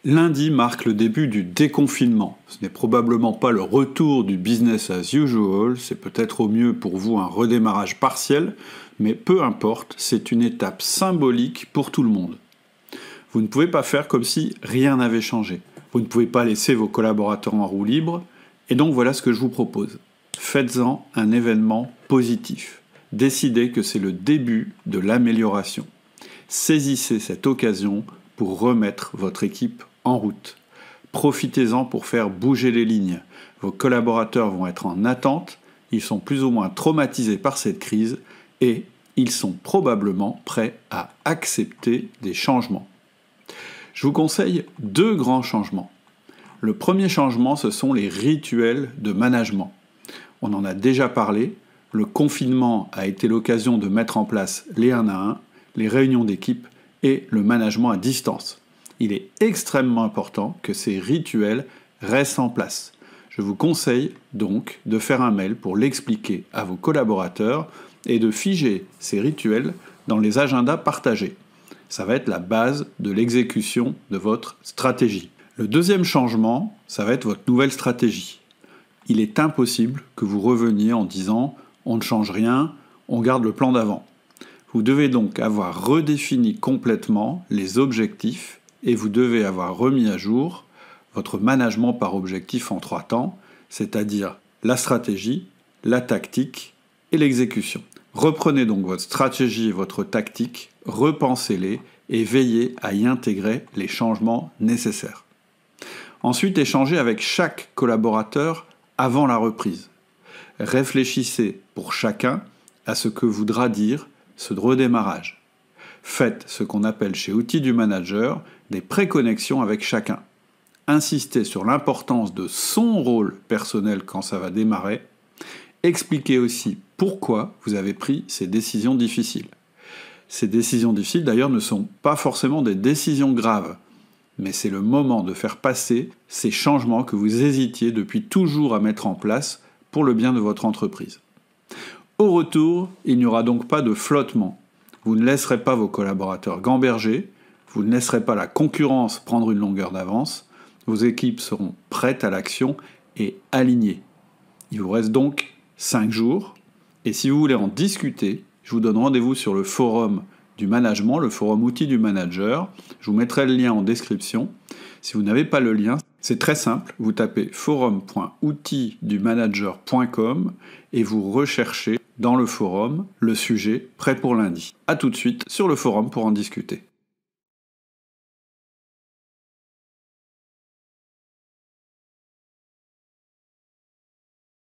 Lundi marque le début du déconfinement. Ce n'est probablement pas le retour du business as usual, c'est peut-être au mieux pour vous un redémarrage partiel, mais peu importe, c'est une étape symbolique pour tout le monde. Vous ne pouvez pas faire comme si rien n'avait changé. Vous ne pouvez pas laisser vos collaborateurs en roue libre, et donc voilà ce que je vous propose. Faites-en un événement positif. Décidez que c'est le début de l'amélioration. Saisissez cette occasion pour remettre votre équipe en route. Profitez-en pour faire bouger les lignes. Vos collaborateurs vont être en attente, ils sont plus ou moins traumatisés par cette crise et ils sont probablement prêts à accepter des changements. Je vous conseille 2 grands changements. Le premier changement, ce sont les rituels de management. On en a déjà parlé, le confinement a été l'occasion de mettre en place les 1 à 1, les réunions d'équipe et le management à distance. Il est extrêmement important que ces rituels restent en place. Je vous conseille donc de faire un mail pour l'expliquer à vos collaborateurs et de figer ces rituels dans les agendas partagés. Ça va être la base de l'exécution de votre stratégie. Le deuxième changement, ça va être votre nouvelle stratégie. Il est impossible que vous reveniez en disant « on ne change rien, on garde le plan d'avant ». Vous devez donc avoir redéfini complètement les objectifs et vous devez avoir remis à jour votre management par objectif en 3 temps, c'est-à-dire la stratégie, la tactique et l'exécution. Reprenez donc votre stratégie et votre tactique, repensez-les et veillez à y intégrer les changements nécessaires. Ensuite, échangez avec chaque collaborateur avant la reprise. Réfléchissez pour chacun à ce que voudra dire ce redémarrage. Faites ce qu'on appelle chez Outils du Manager des préconnexions avec chacun. Insistez sur l'importance de son rôle personnel quand ça va démarrer. Expliquez aussi pourquoi vous avez pris ces décisions difficiles. Ces décisions difficiles d'ailleurs ne sont pas forcément des décisions graves, mais c'est le moment de faire passer ces changements que vous hésitiez depuis toujours à mettre en place pour le bien de votre entreprise. Au retour, il n'y aura donc pas de flottement. Vous ne laisserez pas vos collaborateurs gamberger, vous ne laisserez pas la concurrence prendre une longueur d'avance, vos équipes seront prêtes à l'action et alignées. Il vous reste donc 5 jours, et si vous voulez en discuter, je vous donne rendez-vous sur le forum du management, le forum Outils du Manager. Je vous mettrai le lien en description. Si vous n'avez pas le lien, c'est très simple, vous tapez forum.outildumanager.com et vous recherchez dans le forum le sujet prêt pour lundi. A tout de suite sur le forum pour en discuter.